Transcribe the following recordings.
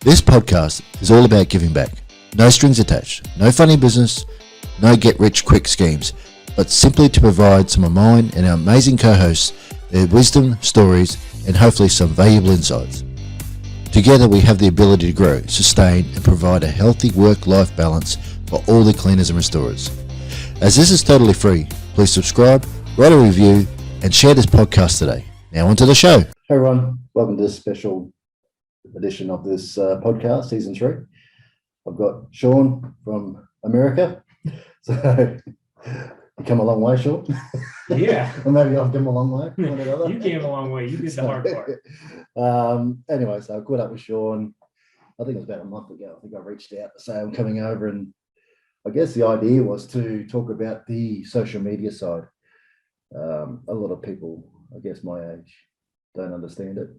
This podcast is all about giving back. No strings attached, no funny business, no get-rich-quick schemes, but simply to provide some of mine and our amazing co-hosts their wisdom, stories, and hopefully some valuable insights. Together we have the ability to grow, sustain, and provide a healthy work-life balance for all the cleaners and restorers. As this is totally free, please subscribe, write a review, and share this podcast today. Now onto the show. Hey everyone, welcome to this special edition of this podcast, season 3. I've got Shawn from America. So you come a long way, Shawn. Yeah. Or maybe I've come a long way. You came a long way. You did the hard part. Anyway, so I caught up with Shawn. I think it was about a month ago. I think I reached out to say I'm coming over, and I guess the idea was to talk about the social media side. A lot of people, I guess my age, don't understand it.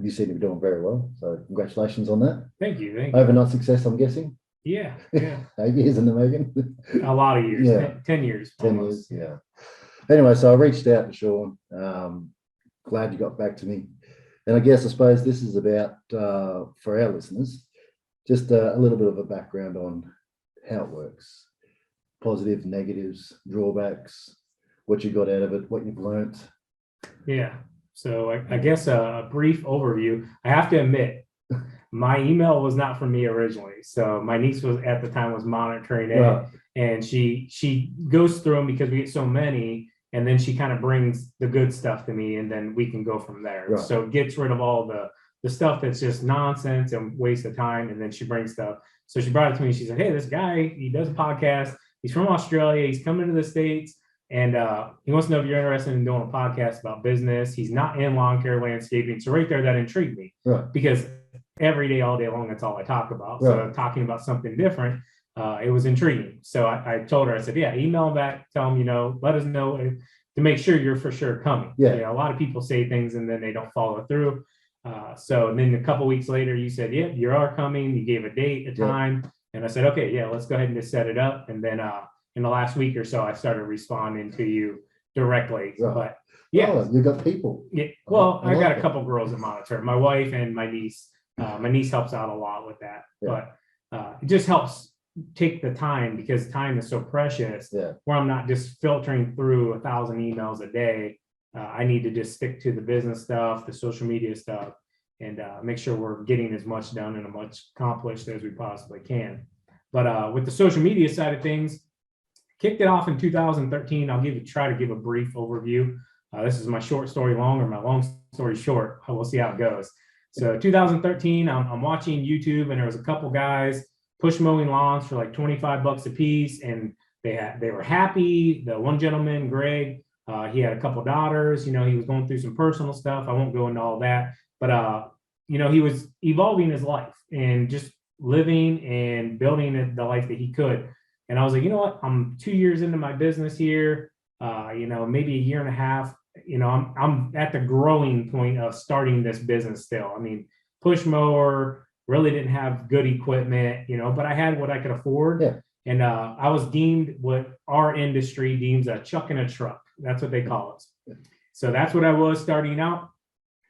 You seem to be doing very well, so congratulations on that. Thank you. Overnight success, I'm guessing. Yeah. 8 years in the making. A lot of years. Yeah. 10 years. 10 almost. years, yeah. Anyway, so I reached out to Shawn. Glad you got back to me. And I suppose this is about, for our listeners, just a little bit of a background on how it works. Positives, negatives, drawbacks, what you got out of it, what you've learnt. Yeah. So I guess a brief overview. I have to admit, my email was not from me originally. So my niece was at the time was monitoring it, Right. and she goes through them because we get so many, and then she kind of brings the good stuff to me, and then we can go from there. Right. So it gets rid of all the stuff that's just nonsense and waste of time, and then she brings stuff. So she brought it to me. She said, "Hey, this guy, he does a podcast. He's from Australia. He's coming to the States. And he wants to know if you're interested in doing a podcast about business. He's not in lawn care landscaping." So right there, that intrigued me. Right. Because every day, all day long, that's all I talk about. Right. So talking about something different, it was intriguing. So I told her, I said, yeah, email him back, tell him, let us know to make sure you're for sure coming. Yeah. A lot of people say things and then they don't follow through. So then a couple of weeks later, you said, yeah, you are coming. You gave a date, a time. And I said, okay, yeah, let's go ahead and just set it up. And then in the last week or so, I started responding to you directly. Right. But yeah, you got people. Yeah. Well, I got a couple girls that monitor. My wife and my niece. My niece helps out a lot with that. Yeah. But it just helps take the time, because time is so precious. Yeah. Where I'm not just filtering through 1,000 emails a day. I need to just stick to the business stuff, the social media stuff, and make sure we're getting as much done and as much accomplished as we possibly can. But with the social media side of things, kicked it off in 2013. I'll try to give a brief overview. This is my short story long, or my long story short. We'll see how it goes. So 2013, I'm watching YouTube, and there was a couple guys push mowing lawns for like $25 a piece, and they were happy. The one gentleman, Greg, he had a couple daughters. He was going through some personal stuff. I won't go into all that, but he was evolving his life and just living and building the life that he could. And I was like, you know what? I'm 2 years into my business here, maybe a year and a half. I'm at the growing point of starting this business still. I mean, push mower, really didn't have good equipment, but I had what I could afford. Yeah. And I was deemed what our industry deems a chuck in a truck. That's what they call us. Yeah. So that's what I was starting out.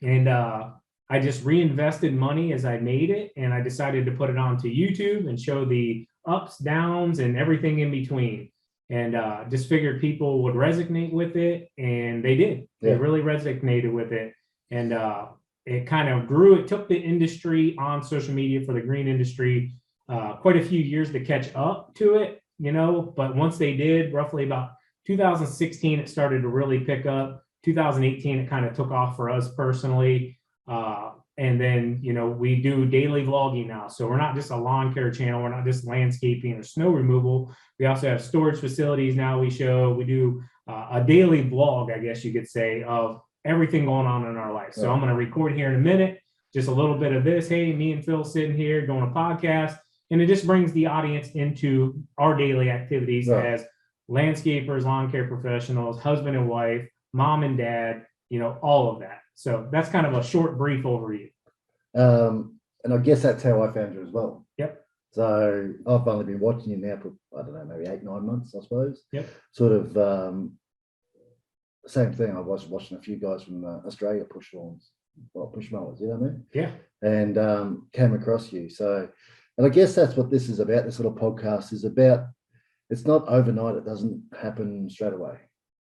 And I just reinvested money as I made it. And I decided to put it onto YouTube and show the ups, downs, and everything in between. And just figured people would resonate with it, and they did. Yeah. They really resonated with it, and it kind of grew. It took the industry on social media, for the green industry, quite a few years to catch up to it, But once they did, roughly about 2016, it started to really pick up. 2018, it kind of took off for us personally. And then, we do daily vlogging now. So we're not just a lawn care channel. We're not just landscaping or snow removal. We also have storage facilities now we do a daily vlog, I guess you could say, of everything going on in our life. So I'm going to record here in a minute, just a little bit of this. Hey, me and Phil sitting here doing a podcast. And it just brings the audience into our daily activities as landscapers, lawn care professionals, husband and wife, mom and dad, all of that. So that's kind of a short, brief overview. And I guess that's how I found you as well. Yep. So I've only been watching you now for, I don't know, maybe 8-9 months, I suppose. Yep. Sort of same thing. I was watching a few guys from Australia push lawns. push mowers, you know what I mean? Yeah. And came across you. So, and I guess that's what this is about. This little podcast is about. It's not overnight. It doesn't happen straight away.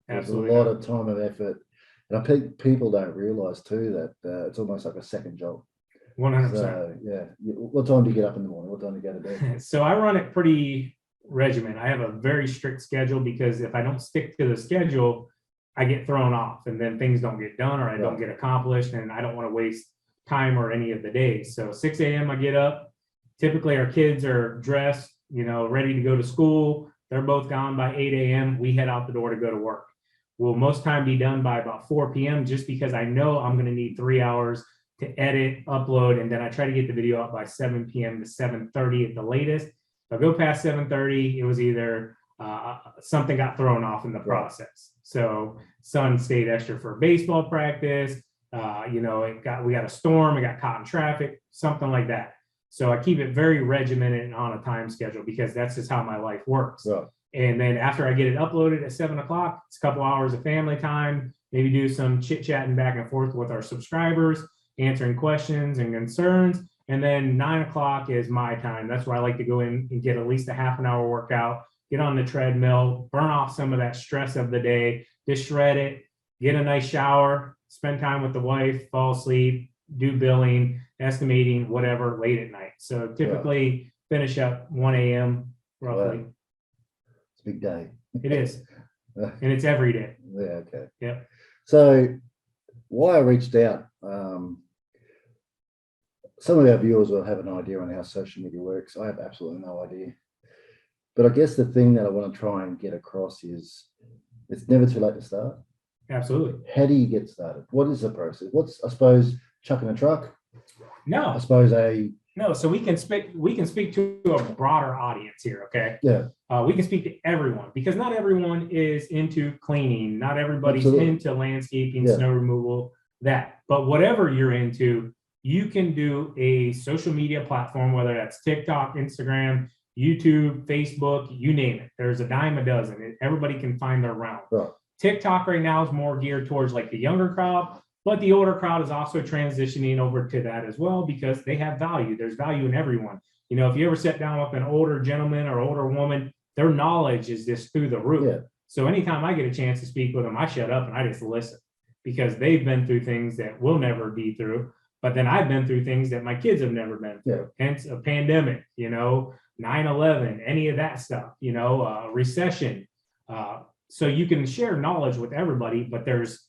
There's Absolutely a lot not. of time and effort. And I think people don't realize too that it's almost like a second job. 100%. So, yeah. What time do you get up in the morning? What time do you go to bed? So I run it pretty regimen. I have a very strict schedule because if I don't stick to the schedule, I get thrown off and then things don't get done or I don't get accomplished, and I don't want to waste time or any of the days. So 6 a.m. I get up. Typically our kids are dressed, ready to go to school. They're both gone by 8 a.m. We head out the door to go to work. We'll most time be done by about 4 p.m. just because I know I'm going to need 3 hours to edit, upload, and then I try to get the video up by 7 p.m. to 7:30 at the latest. If I go past 7:30, it was either something got thrown off in the process. So son stayed extra for baseball practice. We got a storm, we got caught in traffic, something like that. So I keep it very regimented and on a time schedule because that's just how my life works. Right. And then after I get it uploaded at 7 o'clock, it's a couple hours of family time, maybe do some chit chatting back and forth with our subscribers, answering questions and concerns. And then 9 o'clock is my time. That's where I like to go in and get at least a half an hour workout, get on the treadmill, burn off some of that stress of the day, just shred it, get a nice shower, spend time with the wife, fall asleep, do billing, estimating, whatever, late at night. So typically finish up 1 a.m. roughly. Wow. It's a big day. It is. And it's every day. Yeah, okay. Yeah. So why I reached out, some of our viewers will have an idea on how social media works. I have absolutely no idea. But I guess the thing that I want to try and get across is it's never too late to start. Absolutely. How do you get started? What is the process? What's, I suppose, chucking a truck? No. I suppose No, so we can speak to a broader audience here, okay? Yeah. We can speak to everyone because not everyone is into cleaning, not everybody's into landscaping, snow removal, that. But whatever you're into, you can do a social media platform, whether that's TikTok, Instagram, YouTube, Facebook, you name it. There's a dime a dozen. Everybody can find their round. Right. TikTok right now is more geared towards like the younger crowd, but the older crowd is also transitioning over to that as well because they have value. There's value in everyone. If you ever sit down with an older gentleman or older woman, their knowledge is just through the roof. Yeah. So anytime I get a chance to speak with them, I shut up and I just listen because they've been through things that we'll never be through. But then I've been through things that my kids have never been through. Yeah. Hence a pandemic, 9/11, any of that stuff, recession. So you can share knowledge with everybody, but there's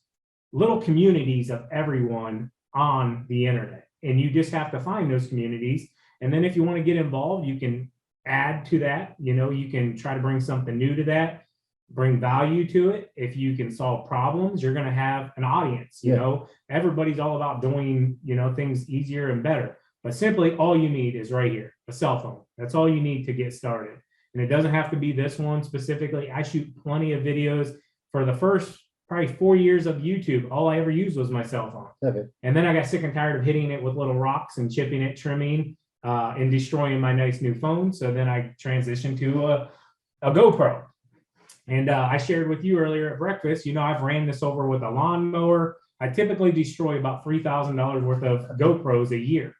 little communities of everyone on the internet. And you just have to find those communities. And then if you want to get involved, you can add to that. You can try to bring something new to that, bring value to it. If you can solve problems, you're going to have an audience. Everybody's all about doing, things easier and better. But simply all you need is right here, a cell phone. That's all you need to get started. And it doesn't have to be this one specifically. I shoot plenty of videos. For the first probably 4 years of YouTube, all I ever used was my cell phone. Okay. And then I got sick and tired of hitting it with little rocks and chipping it, trimming, and destroying my nice new phone. So then I transitioned to a GoPro. And I shared with you earlier at breakfast, I've ran this over with a lawnmower. I typically destroy about $3,000 worth of GoPros a year.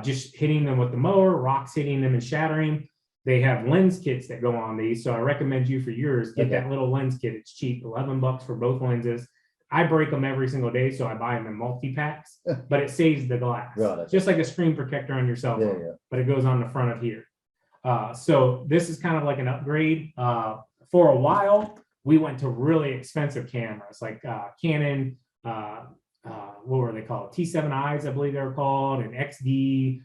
Just hitting them with the mower, rocks hitting them and shattering. They have lens kits that go on these. So I recommend you for yours, get that little lens kit. It's cheap, $11 for both lenses. I break them every single day, so I buy them in multi-packs, but it saves the glass. Right. Just like a screen protector on your cell phone, but it goes on the front of here. So this is kind of like an upgrade. For a while, we went to really expensive cameras like Canon, what were they called? T7Is, I believe they were called, and XD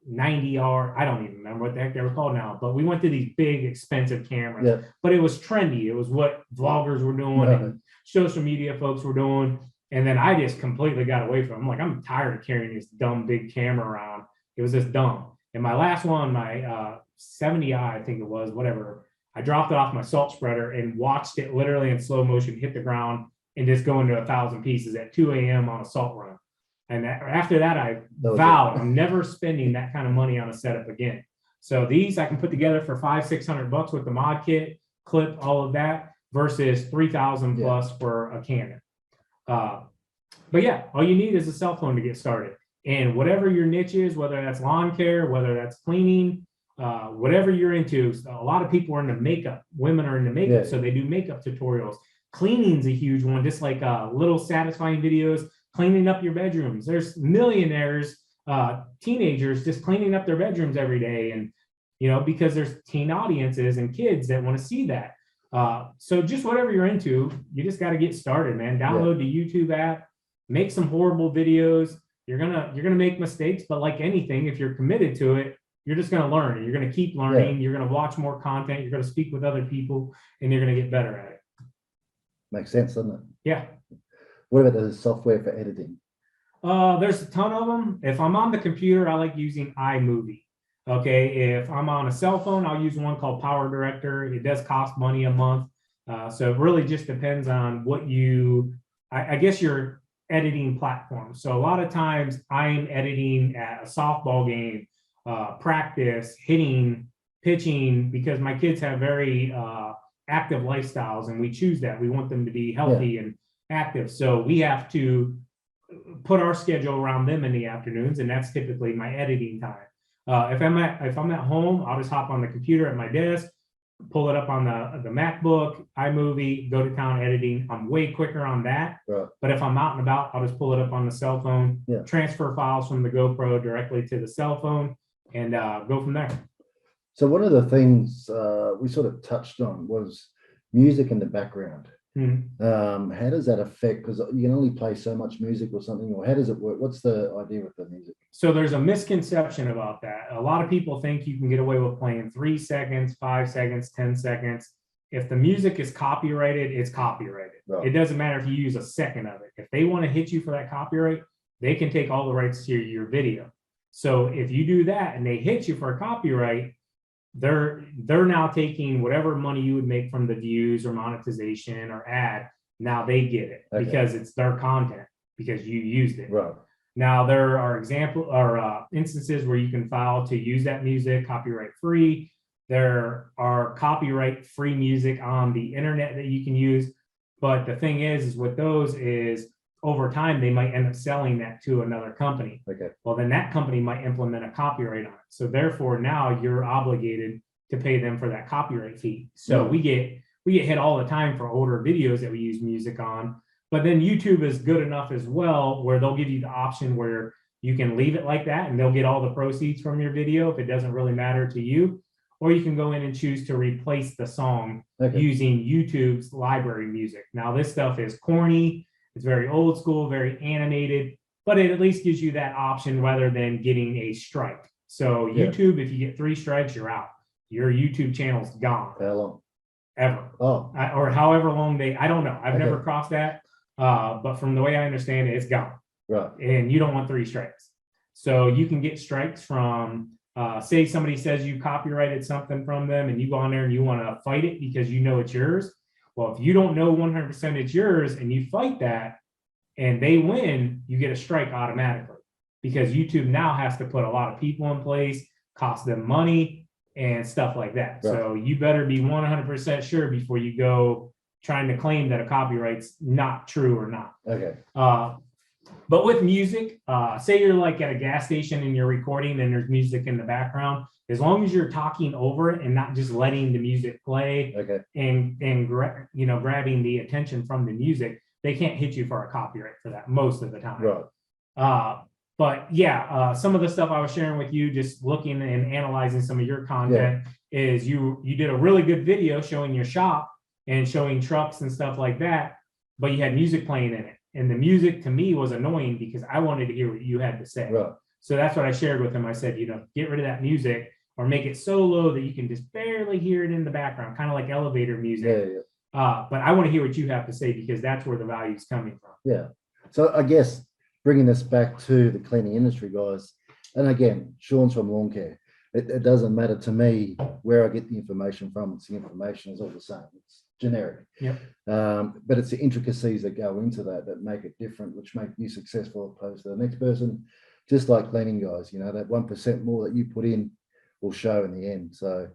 90R. I don't even remember what the heck they were called now, but we went to these big expensive cameras, but it was trendy. It was what vloggers were doing and social media folks were doing. And then I just completely got away from it. I'm like, I'm tired of carrying this dumb big camera around. It was just dumb. And my last one, my 70i, I think it was, whatever, I dropped it off my salt spreader and watched it literally in slow motion hit the ground and just go into 1,000 pieces at 2 a.m. on a salt run. And after that, I vowed I'm never spending that kind of money on a setup again. So these I can put together for $500-600 with the mod kit, clip, all of that, versus 3,000 plus for a Canon. But yeah, all you need is a cell phone to get started. And whatever your niche is, whether that's lawn care, whether that's cleaning, whatever you're into, a lot of people are into makeup. Women are into makeup, so they do makeup tutorials. Cleaning's a huge one, just like little satisfying videos, cleaning up your bedrooms. There's millionaires, teenagers just cleaning up their bedrooms every day. And, because there's teen audiences and kids that want to see that. So just whatever you're into, you just got to get started, man. Download the YouTube app, make some horrible videos. You're gonna make mistakes, but like anything, if you're committed to it, you're just gonna learn. You're gonna keep learning. You're gonna watch more content. You're gonna speak with other people, and you're gonna get better at it. Makes sense, doesn't it? Yeah. What about the software for editing? There's a ton of them. If I'm on the computer, I like using iMovie. Okay. If I'm on a cell phone, I'll use one called Power Director. It does cost money a month. So it really just depends on what I guess your editing platform. So a lot of times I'm editing at a softball game, practice, hitting, pitching, because my kids have very active lifestyles, and we choose that. We want them to be healthy and active. So we have to put our schedule around them in the afternoons, and that's typically my editing time. If I'm at home, I'll just hop on the computer at my desk, pull it up on the MacBook, iMovie, go to town editing. I'm way quicker on that. Right. But if I'm out and about, I'll just pull it up on the cell phone, transfer files from the GoPro directly to the cell phone, and go from there. So one of the things we sort of touched on was music in the background. How does that affect? Because you can only play so much music or something, or how does it work? What's the idea with the music? So there's a misconception about that. A lot of people think you can get away with playing 3 seconds, 5 seconds, 10 seconds. If the music is copyrighted, it's copyrighted. Right. It doesn't matter if you use a second of it. If they want to hit you for that copyright, they can take all the rights to your video. So if you do that and they hit you for a copyright, they're now taking whatever money you would make from the views or monetization or ad. Now they get it because it's their content, because you used it. Right. Now there are instances where you can file to use that music copyright free. There are copyright free music on the internet that you can use. But the thing is with those is over time, they might end up selling that to another company. Okay. Well, then that company might implement a copyright on it. So therefore now you're obligated to pay them for that copyright fee. So we get hit all the time for older videos that we use music on. But then YouTube is good enough as well, where they'll give you the option where you can leave it like that and they'll get all the proceeds from your video if it doesn't really matter to you. Or you can go in and choose to replace the song using YouTube's library music. Now this stuff is corny. It's very old school, very animated, but it at least gives you that option rather than getting a strike. So YouTube, if you get 3 strikes, you're out. Your YouTube channel's gone. How long? Ever. Oh. Or however long I don't know. I've never crossed that. But from the way I understand it, it's gone. Right. And you don't want 3 strikes. So you can get strikes from, say somebody says you copyrighted something from them and you go on there and you want to fight it because you know it's yours. Well, if you don't know 100% it's yours and you fight that and they win, you get a strike automatically, because YouTube now has to put a lot of people in place, cost them money and stuff like that. Right. So you better be 100% sure before you go trying to claim that a copyright's not true or not. Okay. But with music, say you're like at a gas station and you're recording and there's music in the background, as long as you're talking over it and not just letting the music play and grabbing the attention from the music, they can't hit you for a copyright for that most of the time. Right. But yeah, some of the stuff I was sharing with you, just looking and analyzing some of your content, is you did a really good video showing your shop and showing trucks and stuff like that, but you had music playing in it. And the music to me was annoying because I wanted to hear what you had to say. Right. So that's what I shared with him. I said, get rid of that music or make it so low that you can just barely hear it in the background, kind of like elevator music. But I want to hear what you have to say because that's where the value is coming from. Yeah. So I guess bringing this back to the cleaning industry, guys, and again, Shawn's from lawn care. It doesn't matter to me where I get the information from. It's the information is all the same. It's generic. Yep. But it's the intricacies that go into that make it different, which make you successful opposed to the next person. Just like cleaning, guys, that 1% more that you put in will show in the end. So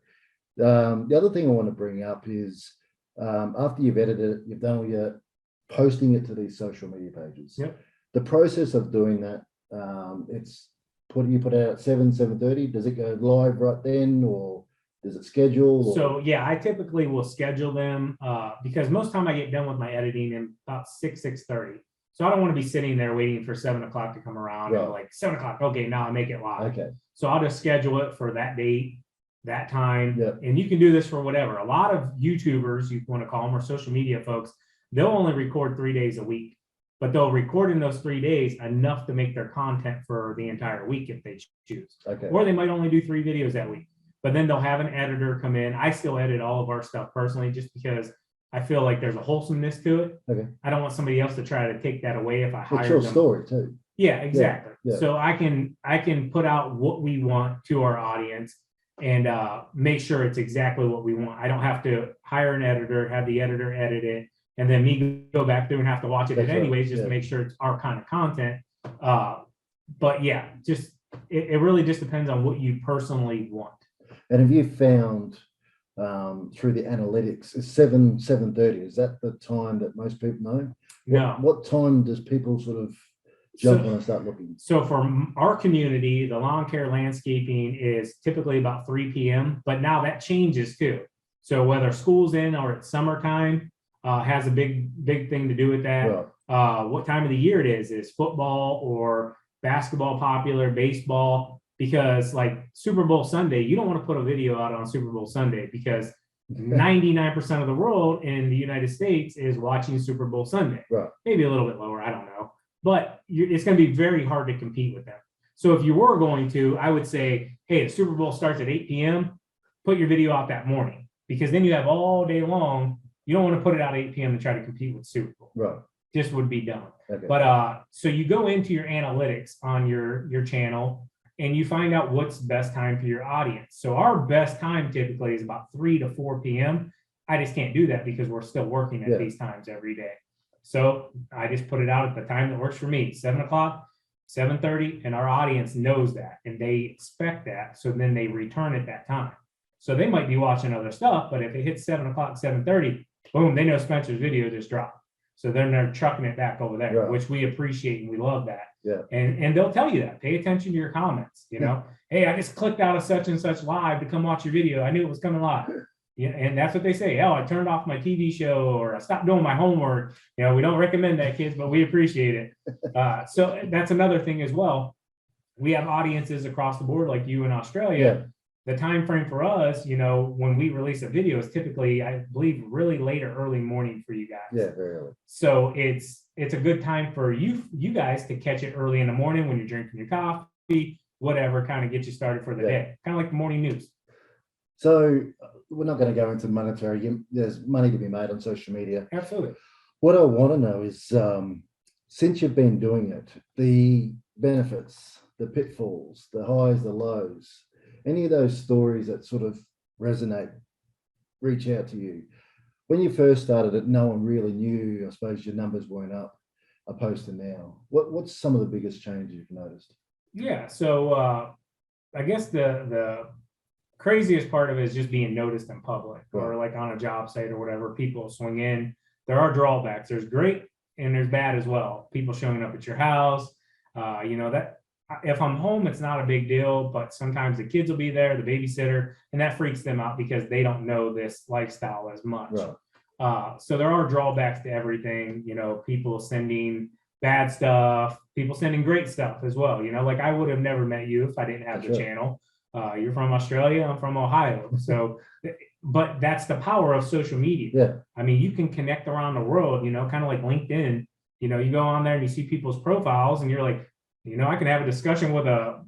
the other thing I want to bring up is after you've edited it, you've done all your posting it to these social media pages. Yep. the process of doing that, you put out at 7:30. Does it go live right then, or does it schedule? So yeah, I typically will schedule them because most time I get done with my editing in about 6:30. So I don't want to be sitting there waiting for 7 o'clock to come around and like 7 o'clock. Okay, now I make it live. Okay. So I'll just schedule it for that date, that time. Yeah. And you can do this for whatever. A lot of YouTubers, you want to call them, or social media folks, they'll only record 3 days a week, but they'll record in those 3 days enough to make their content for the entire week if they choose. Okay. Or they might only do 3 videos that week, but then they'll have an editor come in. I still edit all of our stuff personally, just because I feel like there's a wholesomeness to it. Okay. I don't want somebody else to try to take that away if I hire It's your them. story too. Yeah, exactly. Yeah. So I can put out what we want to our audience and make sure it's exactly what we want. I don't have to hire an editor, have the editor edit it, and then me go back through and have to watch it That's anyways, right. just to make sure it's our kind of content. But yeah, just it really just depends on what you personally want. And have you found through the analytics, is 7:30? Is that the time that most people know? No. What time does people sort of jump on and start looking? So for our community, the lawn care landscaping is typically about 3 p.m., but now that changes too. So whether school's in or it's summertime, has a big thing to do with that. Right. What time of the year it is football or basketball popular, baseball, because like Super Bowl Sunday, you don't want to put a video out on Super Bowl Sunday because 99% of the world in the United States is watching Super Bowl Sunday. Right. Maybe a little bit lower, I don't know. But it's going to be very hard to compete with them. So if you were going to, I would say, hey, the Super Bowl starts at 8 p.m., put your video out that morning, because then you have all day long. You don't want to put it out at 8 p.m. and try to compete with Super Bowl. Right. Just would be dumb. Okay. But so you go into your analytics on your channel and you find out what's best time for your audience. So our best time typically is about 3 to 4 p.m. I just can't do that because we're still working at these times every day. So I just put it out at the time that works for me, 7 o'clock, 7:30, and our audience knows that and they expect that. So then they return at that time. So they might be watching other stuff, but if it hits 7 o'clock, 7:30, boom, they know Spencer's video just dropped. So then they're trucking it back over there, Right. which we appreciate and we love that. Yeah. And they'll tell you that. Pay attention to your comments. You know, hey, I just clicked out of such and such live to come watch your video. I knew it was coming live. Yeah, and that's what they say. Oh, I turned off my TV show or I stopped doing my homework. You know, we don't recommend that, kids, but we appreciate it. So that's another thing as well. We have audiences across the board, like you in Australia. Yeah. The time frame for us, you know, when we release a video is typically, I believe, really late or early morning for you guys. Yeah, very early. So it's a good time for you guys to catch it early in the morning when you're drinking your coffee, whatever, kind of get you started for the day. Kind of like the morning news. So we're not going to go into monetary. There's money to be made on social media. Absolutely. What I want to know is, since you've been doing it, the benefits, the pitfalls, the highs, the lows, any of those stories that sort of resonate, reach out to you. When you first started it, no one really knew. I suppose your numbers weren't up opposed to now. What's some of the biggest changes you've noticed? Yeah. So I guess the craziest part of it is just being noticed in public or like on a job site or whatever. People swing in. There are drawbacks. There's great and there's bad as well. People showing up at your house. You know, that if I'm home, it's not a big deal, but sometimes the kids will be there, the babysitter, and that freaks them out because they don't know this lifestyle as much. Right. So there are drawbacks to everything, you know, people sending bad stuff, people sending great stuff as well. You know, like I would have never met you if I didn't have the channel. You're from Australia, I'm from Ohio. So, but that's the power of social media. Yeah. I mean, you can connect around the world, you know, kind of like LinkedIn. You know, you go on there and you see people's profiles and you're like, you know, I can have a discussion with a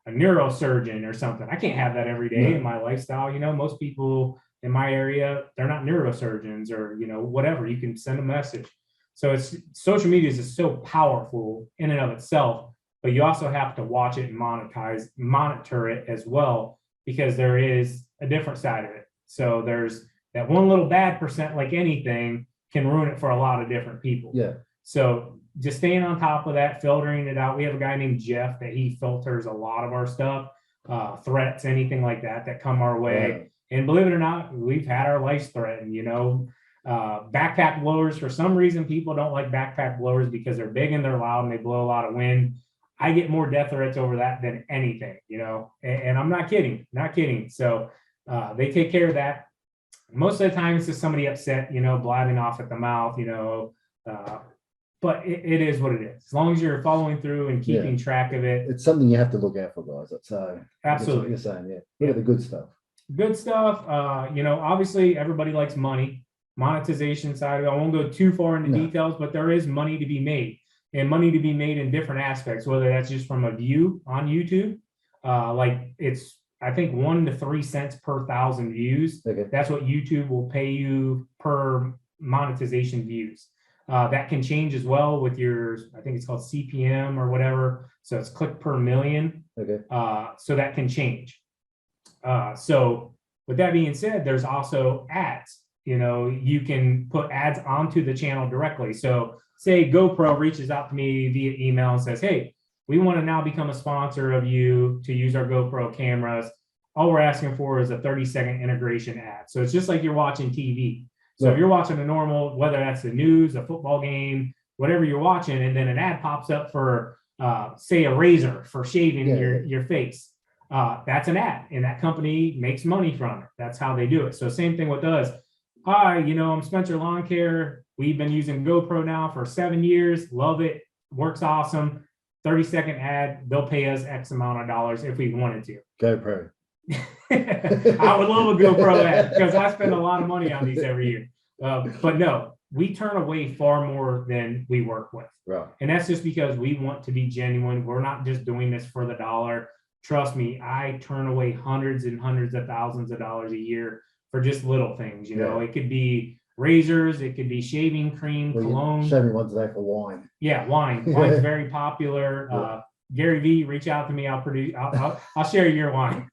neurosurgeon or something. I can't have that every day in my lifestyle. You know, most people in my area, they're not neurosurgeons or, you know, whatever. You can send a message. So it's social media is just so powerful in and of itself, but you also have to watch it and monitor it as well, because there is a different side of it. So there's that one little bad percent, like anything, can ruin it for a lot of different people. Yeah. So just staying on top of that, filtering it out. We have a guy named Jeff that he filters a lot of our stuff, threats, anything like that come our way. And believe it or not, we've had our lives threatened, you know. Backpack blowers, for some reason, people don't like backpack blowers because they're big and they're loud and they blow a lot of wind. I get more death threats over that than anything, and I'm not kidding. So they take care of that. Most of the time it's just somebody upset, blabbing off at the mouth, but it is what it is. As long as you're following through and keeping track of it. It's something you have to look out for, guys. So absolutely. That's what you're saying, Look at the good stuff. Good stuff. Obviously everybody likes money. Monetization side, I won't go too far into details, but there is money to be made, and money to be made in different aspects, whether that's just from a view on YouTube. Like it's, I think 1 to 3 cents per 1,000 views. Okay. That's what YouTube will pay you per monetization views. That can change as well with your, I think it's called CPM or whatever. So it's click per million. Okay. So that can change. So with that being said, there's also ads. You can put ads onto the channel directly. So say GoPro reaches out to me via email and says, hey, we want to now become a sponsor of you to use our GoPro cameras. All we're asking for is a 30-second integration ad. So it's just like you're watching TV. So if you're watching a normal, whether that's the news, a football game, whatever you're watching, and then an ad pops up for, say, a razor for shaving your face, that's an ad, and that company makes money from it. That's how they do it. So same thing with us. Hi, I'm Spencer Lawn Care. We've been using GoPro now for 7 years. Love it. Works awesome. 30-second ad. They'll pay us X amount of dollars if we wanted to. GoPro. I would love a GoPro ad because I spend a lot of money on these every year. But no, we turn away far more than we work with. Right. And that's just because we want to be genuine. We're not just doing this for the dollar. Trust me, I turn away hundreds and hundreds of thousands of dollars a year for just little things. It could be razors, it could be shaving cream, cologne. Show me one today for wine. Yeah, wine. Wine's very popular. Gary V, reach out to me. I'll share your wine.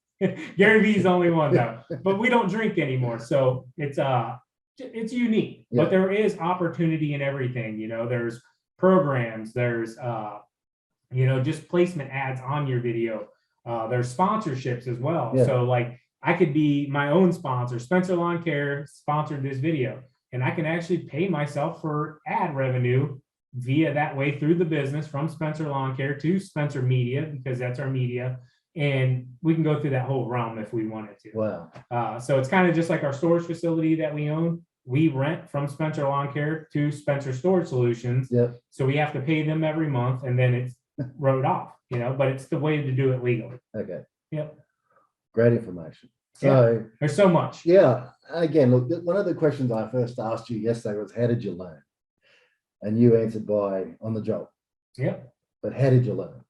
Gary V's the only one though, but we don't drink anymore. So it's unique, but there is opportunity in everything. There's programs, there's, just placement ads on your video. There's sponsorships as well. So like I could be my own sponsor. Spencer Lawn Care sponsored this video, and I can actually pay myself for ad revenue via that way through the business from Spencer Lawn Care to Spencer Media, because that's our media. And we can go through that whole realm if we wanted to. Wow. So it's kind of just like our storage facility that we own. We rent from Spencer Lawn Care to Spencer Storage Solutions. Yep. So we have to pay them every month, and then it's wrote off, but it's the way to do it legally. Okay. Yep. Great information. So there's so much. Yeah. Again, look, one of the questions I first asked you yesterday was, how did you learn? And you answered by on the job. Yep. But how did you learn?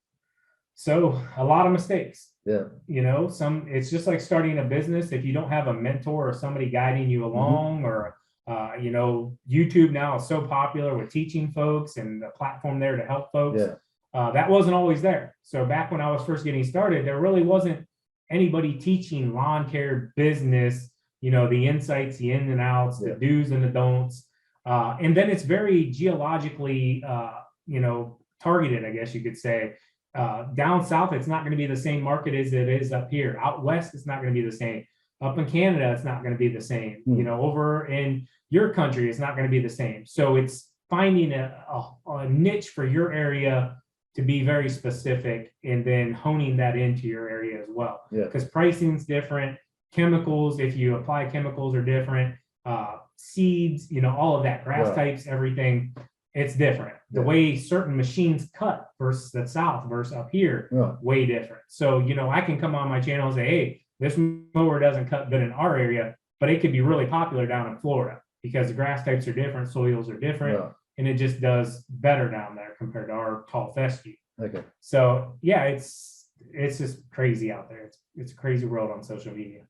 So a lot of mistakes. Yeah. It's just like starting a business. If you don't have a mentor or somebody guiding you along, or YouTube now is so popular with teaching folks and the platform there to help folks. Yeah. That wasn't always there. So back when I was first getting started, there really wasn't anybody teaching lawn care business, the insights, the ins and outs, the do's and the don'ts. And then it's very geologically, targeted, I guess you could say. Down south, it's not going to be the same market as it is up here. Out west, it's not going to be the same. Up in Canada, it's not going to be the same. Over in your country, it's not going to be the same. So it's finding a niche for your area to be very specific, and then honing that into your area as well. Because pricing's different. Chemicals, if you apply chemicals, are different. Seeds, all of that, grass types, everything. It's different. The way certain machines cut versus the south versus up here, way different. So, I can come on my channel and say, hey, this mower doesn't cut good in our area, but it could be really popular down in Florida because the grass types are different, soils are different, and it just does better down there compared to our tall fescue. Okay. So yeah, it's just crazy out there. It's a crazy world on social media.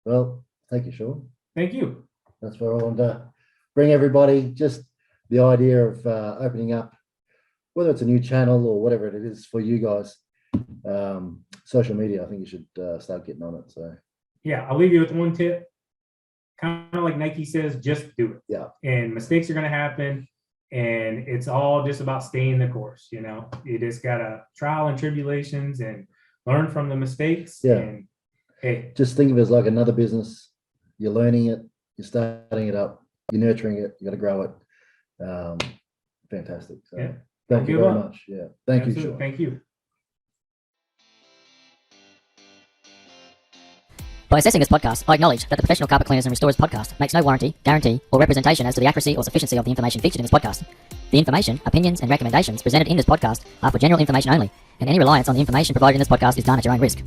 Well, thank you, Shawn. Thank you. That's what I wanted to bring everybody, just the idea of opening up, whether it's a new channel or whatever it is for you guys, social media. I think you should start getting on it. So yeah, I'll leave you with one tip. Kind of like Nike says, just do it. Yeah. And mistakes are going to happen, and it's all just about staying the course. You just gotta trial and tribulations and learn from the mistakes. Yeah. And hey, just think of it as like another business. You're learning it, you're starting it up. you're nurturing it, you got to grow it. Fantastic. So Yeah. thank you give very up. much. Yeah. Thank you, Absolutely. Shawn. Thank you. By assessing this podcast, I acknowledge that the Professional Carpet Cleaners and Restorers podcast makes no warranty, guarantee, or representation as to the accuracy or sufficiency of the information featured in this podcast. The information, opinions, and recommendations presented in this podcast are for general information only, and any reliance on the information provided in this podcast is done at your own risk.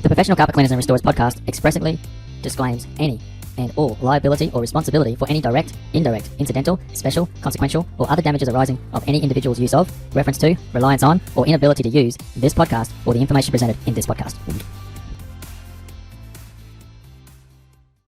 The Professional Carpet Cleaners and Restorers podcast expressly disclaims any and all liability or responsibility for any direct, indirect, incidental, special, consequential, or other damages arising of any individual's use of, reference to, reliance on, or inability to use this podcast or the information presented in this podcast.